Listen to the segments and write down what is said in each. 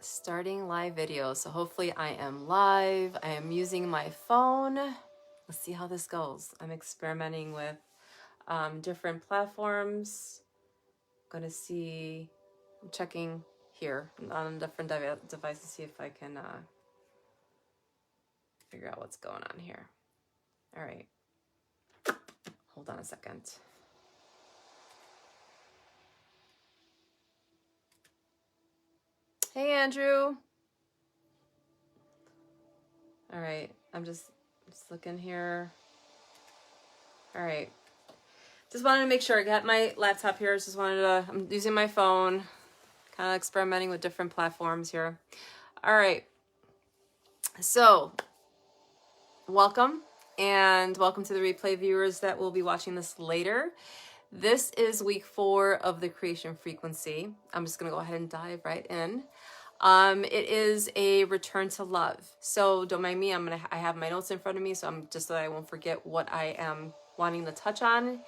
Starting live video. So hopefully I am live. I am using my phone. Let's see how this goes. I'm experimenting with different platforms. I'm gonna see, I'm checking here on different devices to see if I can figure out what's going on here. All right, hold on a second. Hey, Andrew. All right, I'm just looking here. All right. Just wanted to make sure I got my laptop here. I'm using my phone, kind of experimenting with different platforms here. All right. So, welcome and welcome to the replay viewers that will be watching this later. This is week 4 of the creation frequency. I'm just going to go ahead and dive right in. It is a return to love. So don't mind me. I have my notes in front of me, so so that I won't forget what I am wanting to touch on.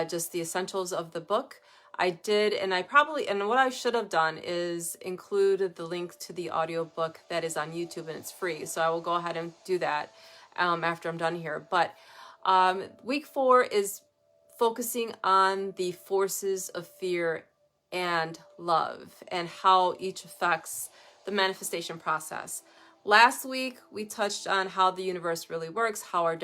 Just the essentials of the book. I did, and what I should have done is include the link to the audiobook that is on YouTube, and it's free. So I will go ahead and do that after I'm done here. But week 4 is focusing on the forces of fear and love and how each affects the manifestation process. Last week we touched on how the universe really works, how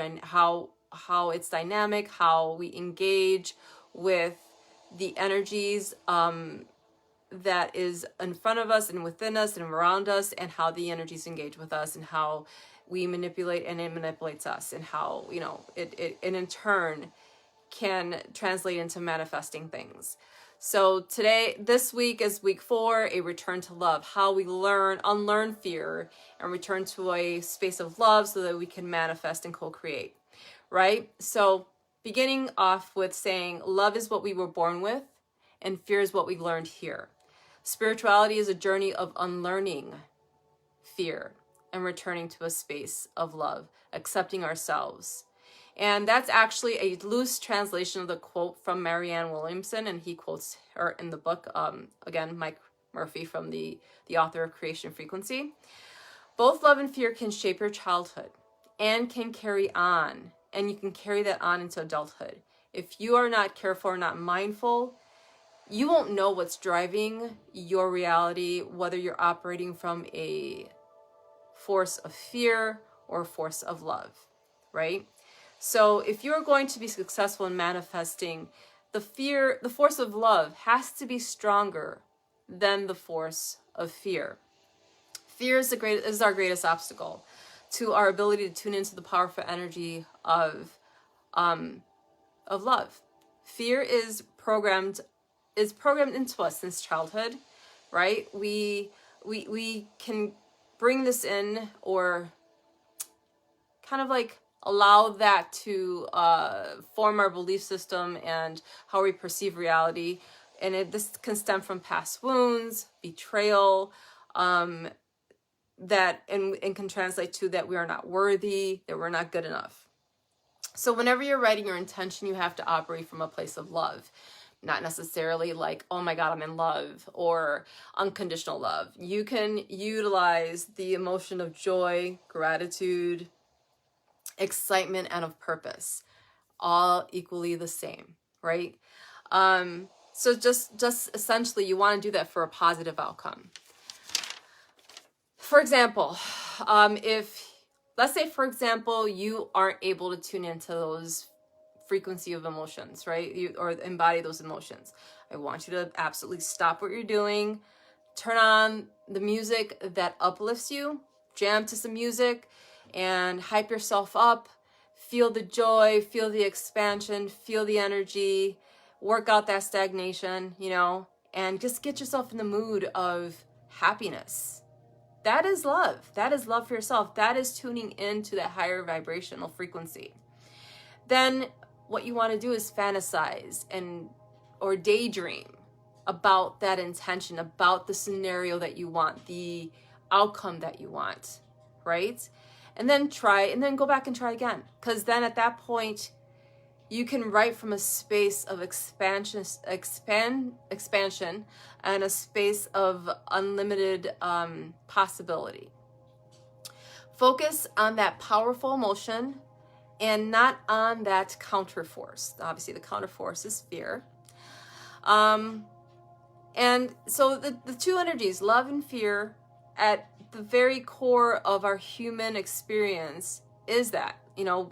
it's dynamic, how we engage with the energies that is in front of us and within us and around us, and how the energies engage with us, and how we manipulate and it manipulates us, and how it in turn can translate into manifesting things. So this week is week 4, a return to love, how we unlearn fear and return to a space of love so that we can manifest and co-create, right? So beginning off with saying love is what we were born with and fear is what we learned here. Spirituality is a journey of unlearning fear and returning to a space of love, accepting ourselves. And that's actually a loose translation of the quote from Marianne Williamson, and he quotes her in the book, again, Mike Murphy, from the author of Creation Frequency. Both love and fear can shape your childhood and can carry on, and you can carry that on into adulthood. If you are not careful or not mindful, you won't know what's driving your reality, whether you're operating from a force of fear or a force of love, right? So if you're going to be successful in manifesting, the force of love has to be stronger than the force of fear. Fear is our greatest obstacle to our ability to tune into the powerful energy of love. Fear is programmed into us since childhood, right? We can bring this in, or kind of like allow that to form our belief system and how we perceive reality. And this can stem from past wounds, betrayal, that and can translate to that we are not worthy, that we're not good enough. So whenever you're writing your intention, you have to operate from a place of love. Not necessarily like, oh my God, I'm in love, or unconditional love. You can utilize the emotion of joy, gratitude, excitement, and of purpose, all equally the same, right? So just essentially you want to do that for a positive outcome. For example, let's say, for example, you aren't able to tune into those frequency of emotions, right? Or embody those emotions. I want you to absolutely stop what you're doing, turn on the music that uplifts you, jam to some music, and hype yourself up. Feel the joy, feel the expansion, feel the energy, work out that stagnation, and just get yourself in the mood of happiness. That is love. That is love for yourself. That is tuning into that higher vibrational frequency. Then what you want to do is fantasize or daydream about that intention, about the scenario that you want, the outcome that you want, right? And then go back and try again. Because then at that point, You can write from a space of expansion and a space of unlimited possibility. Focus on that powerful emotion and not on that counterforce. Obviously, the counterforce is fear. And so the two energies, love and fear, at the very core of our human experience is that.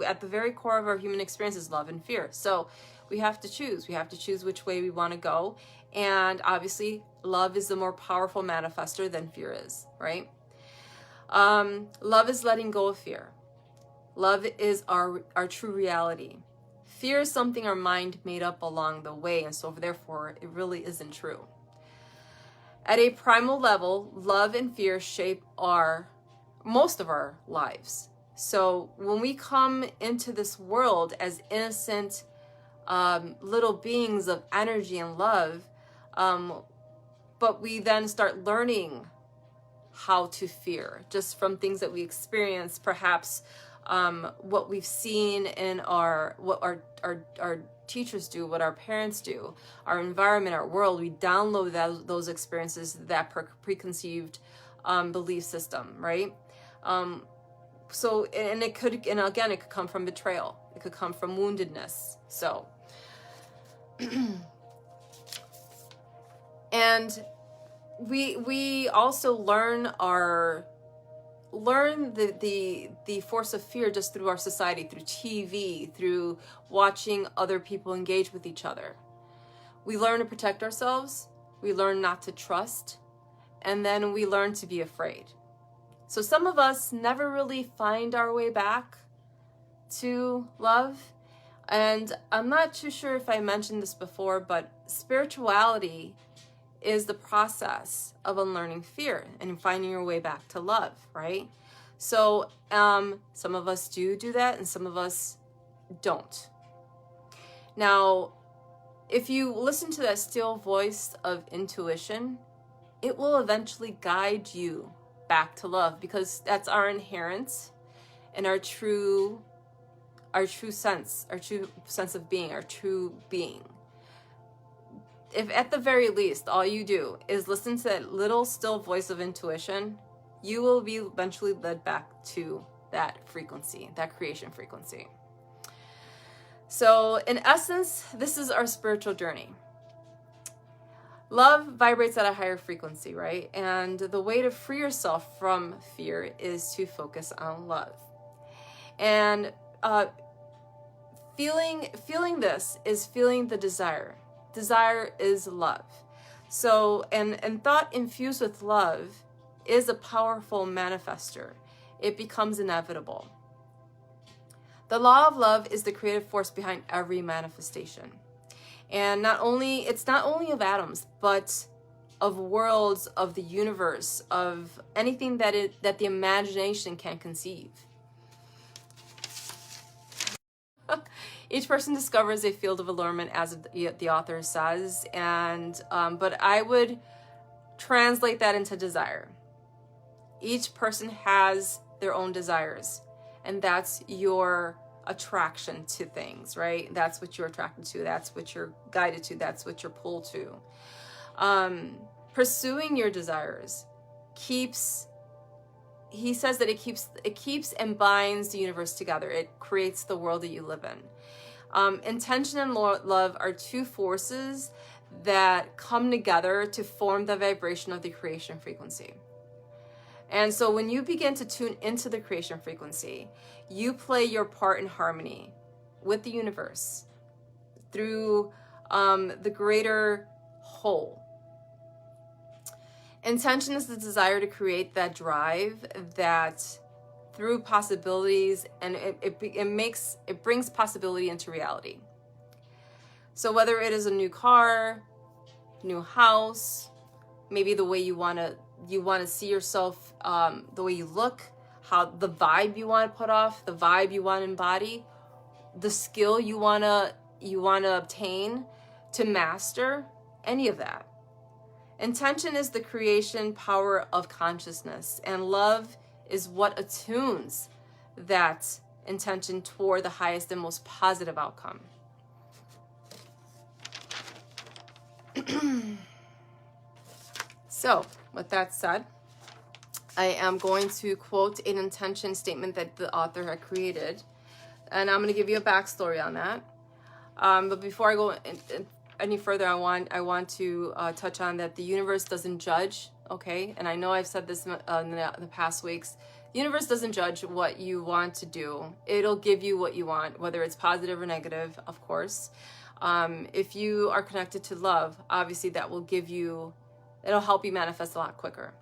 At the very core of our human experience is love and fear. So we have to choose. We have to choose which way we want to go. And obviously, love is the more powerful manifester than fear is, right? Love is letting go of fear. Love is our true reality. Fear is something our mind made up along the way, and so therefore it really isn't true. At a primal level, love and fear shape most of our lives. So when we come into this world as innocent little beings of energy and love, but we then start learning how to fear just from things that we experience, perhaps what we've seen in what our teachers do, what our parents do, our environment, our world. We download those experiences, that preconceived belief system, right? So, and it could come from betrayal. It could come from woundedness. So, and we also learn the force of fear just through our society, through TV, through watching other people engage with each other. We learn to protect ourselves, we learn not to trust, and then we learn to be afraid. So some of us never really find our way back to love. And I'm not too sure if I mentioned this before, but spirituality is the process of unlearning fear and finding your way back to love, right? So some of us do that and some of us don't. Now, if you listen to that still voice of intuition, it will eventually guide you back to love, because that's our inherent and our true sense of being, our true being. If at the very least all you do is listen to that little still voice of intuition, you will be eventually led back to that frequency, that creation frequency. So in essence, this is our spiritual journey. Love vibrates at a higher frequency, right? And the way to free yourself from fear is to focus on love. And feeling this is feeling the desire. Desire is love. So, and thought infused with love is a powerful manifester. It becomes inevitable. The law of love is the creative force behind every manifestation. And it's not only of atoms, but of worlds, of the universe, of anything that the imagination can conceive. Each person discovers a field of allurement, as the author says, and but I would translate that into desire. Each person has their own desires, and that's your attraction to things, right? That's what you're attracted to. That's what you're guided to. That's what you're pulled to. Pursuing your desires he says that it keeps and binds the universe together. It creates the world that you live in. Intention and love are two forces that come together to form the vibration of the creation frequency. And so when you begin to tune into the creation frequency, you play your part in harmony with the universe through the greater whole. Intention is the desire to create that drive that through possibilities, and it brings possibility into reality. So whether it is a new car, new house, maybe the way you want to see yourself, the way you look, how the vibe you want to put off, the vibe you want to embody, the skill you want to obtain to master, any of that. Intention is the creation power of consciousness, and love is what attunes that intention toward the highest and most positive outcome. So, with that said, I am going to quote an intention statement that the author had created, and I'm going to give you a backstory on that. But before I go any further, I want to touch on that the universe doesn't judge, okay? And I know I've said this in the past weeks. The universe doesn't judge what you want to do. It'll give you what you want, whether it's positive or negative, of course. If you are connected to love, obviously that will give you, it'll help you manifest a lot quicker.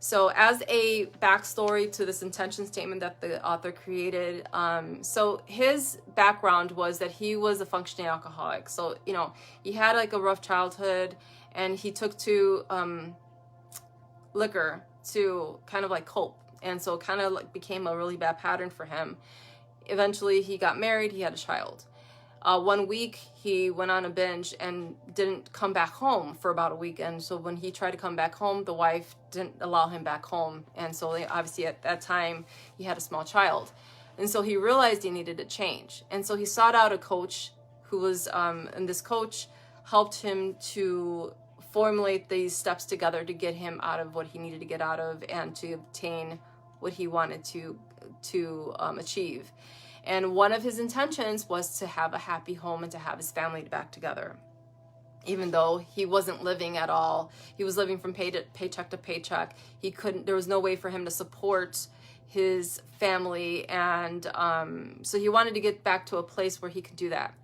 So as a backstory to this intention statement that the author created, so his background was that he was a functioning alcoholic. So, you know, he had like a rough childhood, and he took to liquor to kind of like cope. And so it kind of like became a really bad pattern for him. Eventually he got married, he had a child. 1 week he went on a binge and didn't come back home for about a week. And so when he tried to come back home, the wife didn't allow him back home. And so they, obviously at that time he had a small child. And so he realized he needed to change. And so he sought out a coach who was, and this coach helped him to formulate these steps together to get him out of what he needed to get out of and to obtain what he wanted to achieve. And one of his intentions was to have a happy home and to have his family back together. Even though he wasn't living at all, he was living from paycheck to paycheck. He couldn't, there was no way for him to support his family. And so he wanted to get back to a place where he could do that.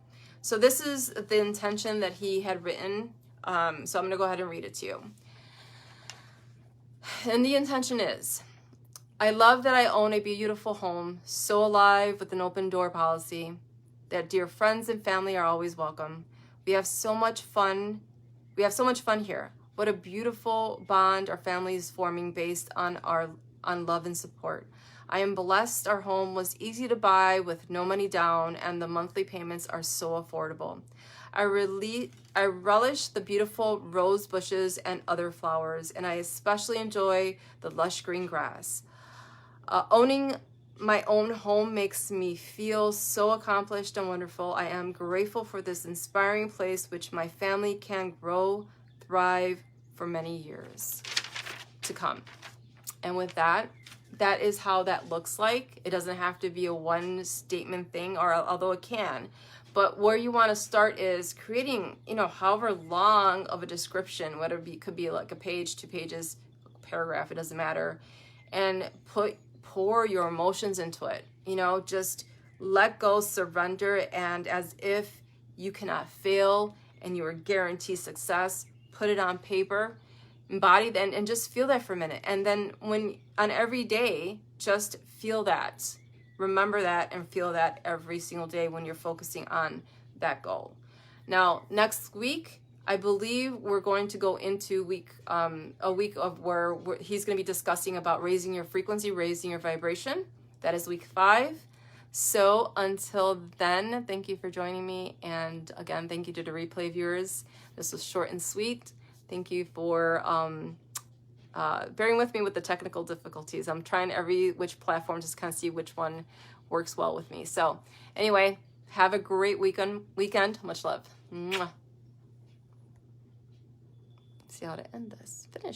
So this is the intention that he had written. So I'm going to go ahead and read it to you. And the intention is, I love that I own a beautiful home, so alive with an open door policy, that dear friends and family are always welcome. We have so much fun. We have so much fun here. What a beautiful bond our family is forming based on love and support. I am blessed our home was easy to buy with no money down, and the monthly payments are so affordable. I relish the beautiful rose bushes and other flowers, and I especially enjoy the lush green grass. Owning my own home makes me feel so accomplished and wonderful. I am grateful for this inspiring place which my family can grow, thrive for many years to come. And with that, that is how that looks like. It doesn't have to be a one statement thing, or although it can. But where you want to start is creating, you know, however long of a description, whether it could be like a page, 2 pages, a paragraph, it doesn't matter. And pour your emotions into it. You know, just let go, surrender, and as if you cannot fail and you are guaranteed success, put it on paper, embody that, and just feel that for a minute. And then when on every day, just feel that. Remember that and feel that every single day when you're focusing on that goal. Now, next week, I believe we're going to go into a week of where he's going to be discussing about raising your frequency, raising your vibration. That is week 5. So until then, thank you for joining me. And again, thank you to the replay viewers. This was short and sweet. Thank you for bearing with me with the technical difficulties. I'm trying every which platform to kind of see which one works well with me. So anyway, have a great weekend. Much love. Mwah. See how to end this. Finish.